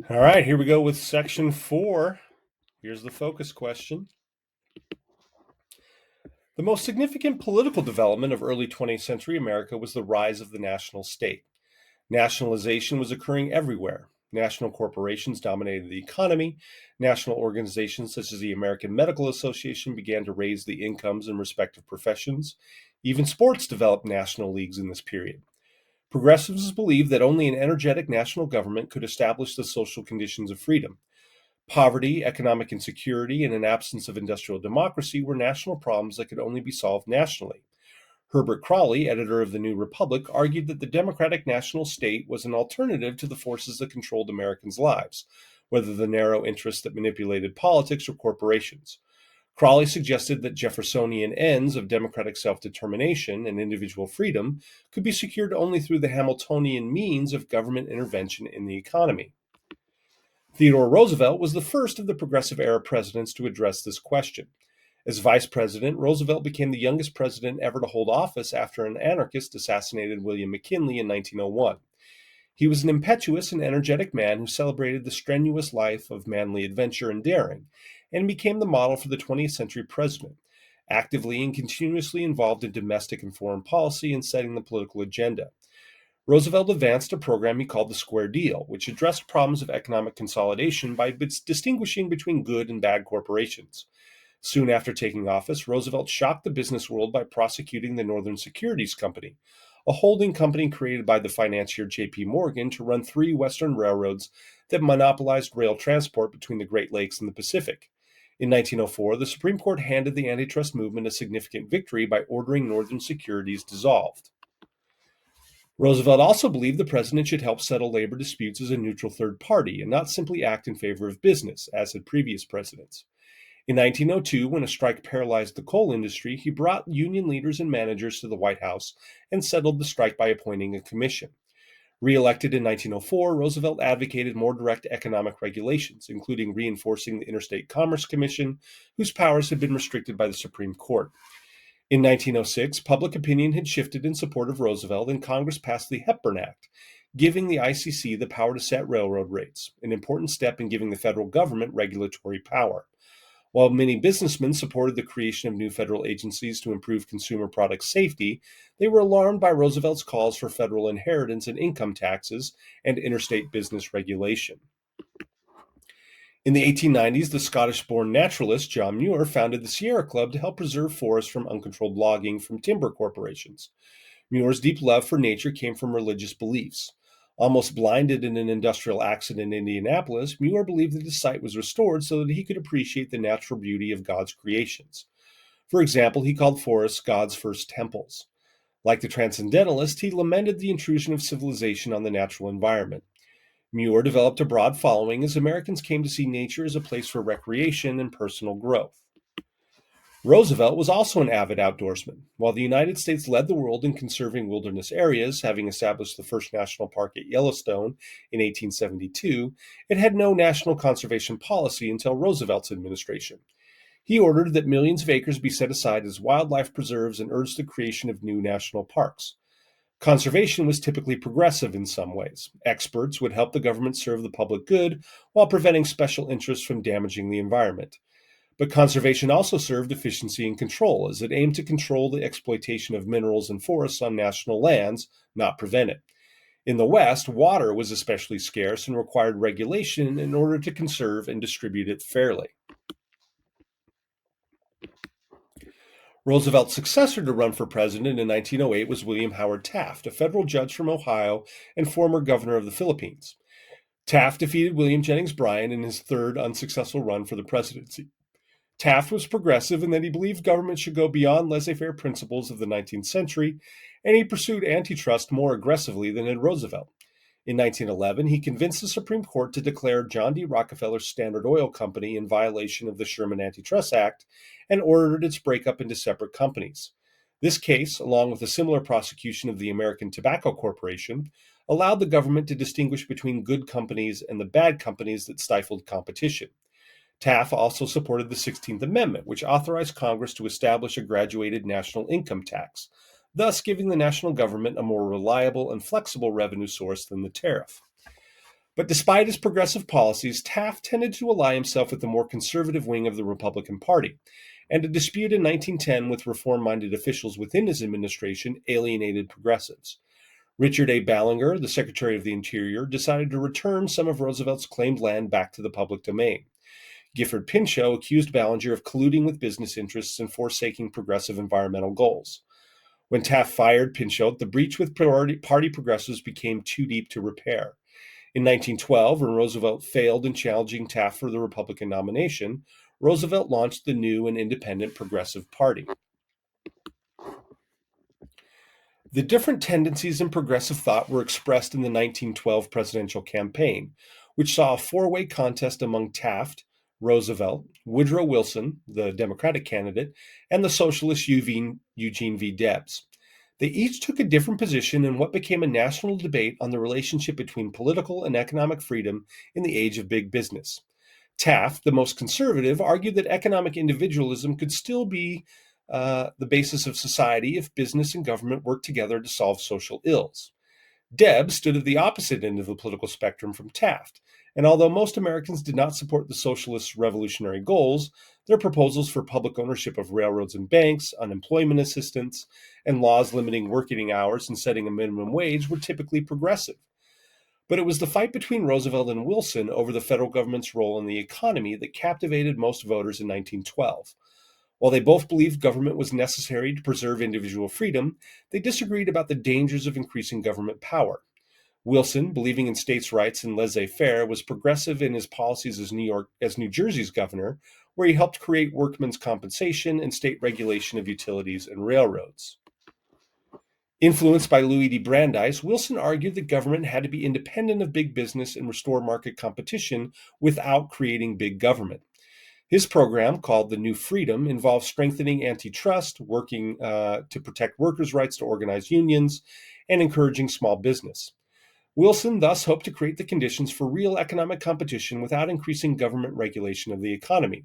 All right, here we go with section 4. Here's the focus question. The most significant political development of early 20th century America was the rise of the national state. Nationalization was occurring everywhere. National corporations dominated the economy. National organizations such as the American Medical Association began to raise the incomes in respective professions. Even sports developed national leagues in this period. Progressives believed that only an energetic national government could establish the social conditions of freedom. Poverty, economic insecurity, and an absence of industrial democracy were national problems that could only be solved nationally. Herbert Croly, editor of the New Republic, argued that the democratic national state was an alternative to the forces that controlled Americans' lives, whether the narrow interests that manipulated politics or corporations. Croly suggested that Jeffersonian ends of democratic self-determination and individual freedom could be secured only through the Hamiltonian means of government intervention in the economy. Theodore Roosevelt was the first of the Progressive era presidents to address this question. As vice president, Roosevelt became the youngest president ever to hold office after an anarchist assassinated William McKinley in 1901. He was an impetuous and energetic man who celebrated the strenuous life of manly adventure and daring, and became the model for the 20th century president, actively and continuously involved in domestic and foreign policy and setting the political agenda. Roosevelt advanced a program he called the Square Deal, which addressed problems of economic consolidation by distinguishing between good and bad corporations. Soon after taking office, Roosevelt shocked the business world by prosecuting the Northern Securities Company, a holding company created by the financier J.P. Morgan to run 3 Western railroads that monopolized rail transport between the Great Lakes and the Pacific. In 1904, the Supreme Court handed the antitrust movement a significant victory by ordering Northern Securities dissolved. Roosevelt also believed the president should help settle labor disputes as a neutral third party and not simply act in favor of business, as had previous presidents. In 1902, when a strike paralyzed the coal industry, he brought union leaders and managers to the White House and settled the strike by appointing a commission. Re-elected in 1904, Roosevelt advocated more direct economic regulations, including reinforcing the Interstate Commerce Commission, whose powers had been restricted by the Supreme Court. In 1906, public opinion had shifted in support of Roosevelt, and Congress passed the Hepburn Act, giving the ICC the power to set railroad rates, an important step in giving the federal government regulatory power. While many businessmen supported the creation of new federal agencies to improve consumer product safety, they were alarmed by Roosevelt's calls for federal inheritance and income taxes and interstate business regulation. In the 1890s, the Scottish-born naturalist John Muir founded the Sierra Club to help preserve forests from uncontrolled logging from timber corporations. Muir's deep love for nature came from religious beliefs. Almost blinded in an industrial accident in Indianapolis, Muir believed that his sight was restored so that he could appreciate the natural beauty of God's creations. For example, he called forests God's first temples. Like the Transcendentalist, he lamented the intrusion of civilization on the natural environment. Muir developed a broad following as Americans came to see nature as a place for recreation and personal growth. Roosevelt was also an avid outdoorsman. While the United States led the world in conserving wilderness areas, having established the first national park at Yellowstone in 1872, it had no national conservation policy until Roosevelt's administration. He ordered that millions of acres be set aside as wildlife preserves and urged the creation of new national parks. Conservation was typically progressive in some ways. Experts would help the government serve the public good while preventing special interests from damaging the environment. But conservation also served efficiency and control, as it aimed to control the exploitation of minerals and forests on national lands, not prevent it. In the West, water was especially scarce and required regulation in order to conserve and distribute it fairly. Roosevelt's successor to run for president in 1908 was William Howard Taft, a federal judge from Ohio and former governor of the Philippines. Taft defeated William Jennings Bryan in his third unsuccessful run for the presidency. Taft was progressive in that he believed government should go beyond laissez-faire principles of the 19th century, and he pursued antitrust more aggressively than had Roosevelt. In 1911, he convinced the Supreme Court to declare John D. Rockefeller's Standard Oil Company in violation of the Sherman Antitrust Act and ordered its breakup into separate companies. This case, along with a similar prosecution of the American Tobacco Corporation, allowed the government to distinguish between good companies and the bad companies that stifled competition. Taft also supported the 16th Amendment, which authorized Congress to establish a graduated national income tax, thus giving the national government a more reliable and flexible revenue source than the tariff. But despite his progressive policies, Taft tended to ally himself with the more conservative wing of the Republican Party, and a dispute in 1910 with reform minded officials within his administration alienated progressives. Richard A. Ballinger, the Secretary of the Interior, decided to return some of Roosevelt's claimed land back to the public domain. Gifford Pinchot accused Ballinger of colluding with business interests and forsaking progressive environmental goals. When Taft fired Pinchot, the breach with party progressives became too deep to repair. In 1912, when Roosevelt failed in challenging Taft for the Republican nomination, Roosevelt launched the new and independent Progressive Party. The different tendencies in progressive thought were expressed in the 1912 presidential campaign, which saw a four-way contest among Taft, Roosevelt, Woodrow Wilson, the Democratic candidate, and the socialist Eugene V. Debs. They each took a different position in what became a national debate on the relationship between political and economic freedom in the age of big business. Taft, the most conservative, argued that economic individualism could still be the basis of society if business and government worked together to solve social ills. Debs stood at the opposite end of the political spectrum from Taft, and although most Americans did not support the socialists' revolutionary goals, their proposals for public ownership of railroads and banks, unemployment assistance, and laws limiting working hours and setting a minimum wage were typically progressive. But it was the fight between Roosevelt and Wilson over the federal government's role in the economy that captivated most voters in 1912. While they both believed government was necessary to preserve individual freedom, they disagreed about the dangers of increasing government power. Wilson, believing in states' rights and laissez-faire, was progressive in his policies as New Jersey's governor, where he helped create workmen's compensation and state regulation of utilities and railroads. Influenced by Louis D. Brandeis, Wilson argued that government had to be independent of big business and restore market competition without creating big government. His program, called the New Freedom, involved strengthening antitrust, working to protect workers' rights to organize unions, and encouraging small business. Wilson thus hoped to create the conditions for real economic competition without increasing government regulation of the economy.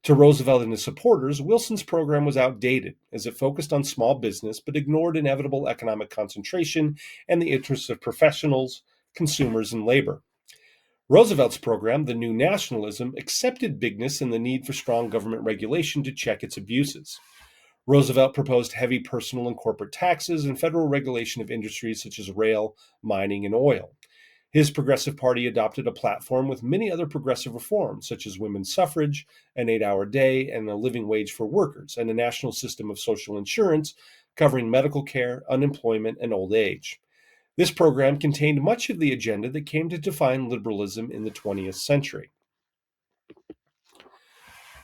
To Roosevelt and his supporters, Wilson's program was outdated, as it focused on small business but ignored inevitable economic concentration and the interests of professionals, consumers, and labor. Roosevelt's program, the New Nationalism, accepted bigness and the need for strong government regulation to check its abuses. Roosevelt proposed heavy personal and corporate taxes and federal regulation of industries such as rail, mining, and oil. His Progressive Party adopted a platform with many other progressive reforms, such as women's suffrage, an 8-hour day, and a living wage for workers, and a national system of social insurance covering medical care, unemployment, and old age. This program contained much of the agenda that came to define liberalism in the 20th century.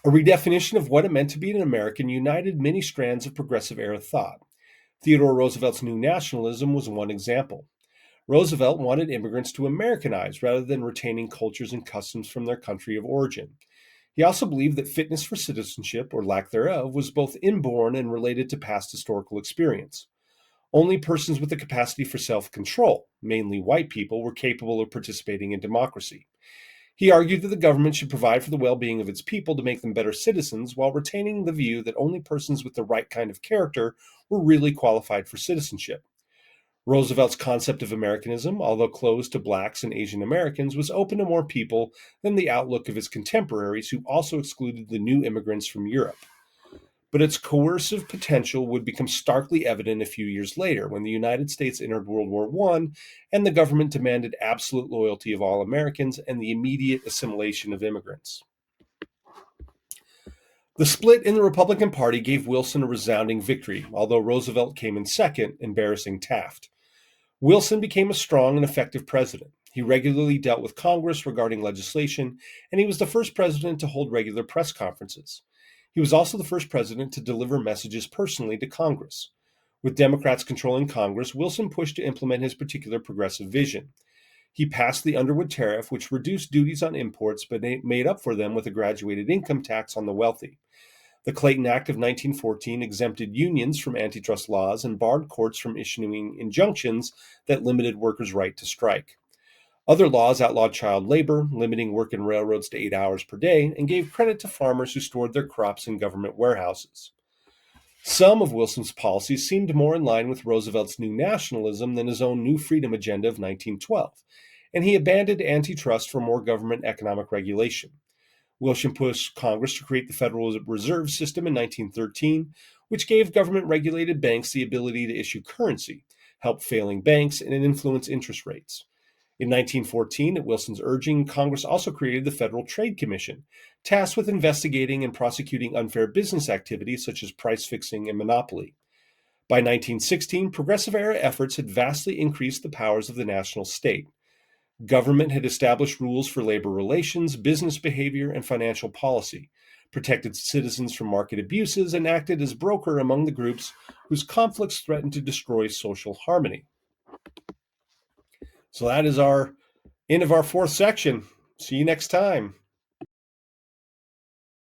A redefinition of what it meant to be an American united many strands of progressive-era thought. Theodore Roosevelt's New Nationalism was one example. Roosevelt wanted immigrants to Americanize rather than retaining cultures and customs from their country of origin. He also believed that fitness for citizenship, or lack thereof, was both inborn and related to past historical experience. Only persons with the capacity for self-control, mainly white people, were capable of participating in democracy. He argued that the government should provide for the well-being of its people to make them better citizens, while retaining the view that only persons with the right kind of character were really qualified for citizenship. Roosevelt's concept of Americanism, although closed to blacks and Asian Americans, was open to more people than the outlook of his contemporaries, who also excluded the new immigrants from Europe. But its coercive potential would become starkly evident a few years later, when the United States entered World War I and the government demanded absolute loyalty of all Americans and the immediate assimilation of immigrants. The split in the Republican Party gave Wilson a resounding victory, although Roosevelt came in second, embarrassing Taft. Wilson became a strong and effective president. He regularly dealt with Congress regarding legislation, and he was the first president to hold regular press conferences. He was also the first president to deliver messages personally to Congress. With Democrats controlling Congress, Wilson pushed to implement his particular progressive vision. He passed the Underwood Tariff, which reduced duties on imports but made up for them with a graduated income tax on the wealthy. The Clayton Act of 1914 exempted unions from antitrust laws and barred courts from issuing injunctions that limited workers' right to strike. Other laws outlawed child labor, limiting work in railroads to 8 hours per day, and gave credit to farmers who stored their crops in government warehouses. Some of Wilson's policies seemed more in line with Roosevelt's New Nationalism than his own New Freedom agenda of 1912, and he abandoned antitrust for more government economic regulation. Wilson pushed Congress to create the Federal Reserve System in 1913, which gave government regulated banks the ability to issue currency, help failing banks, and influence interest rates. In 1914, at Wilson's urging, Congress also created the Federal Trade Commission, tasked with investigating and prosecuting unfair business activities such as price fixing and monopoly. By 1916, Progressive era efforts had vastly increased the powers of the national state. Government had established rules for labor relations, business behavior, and financial policy, protected citizens from market abuses, and acted as broker among the groups whose conflicts threatened to destroy social harmony. So that is our end of our fourth section. See you next time.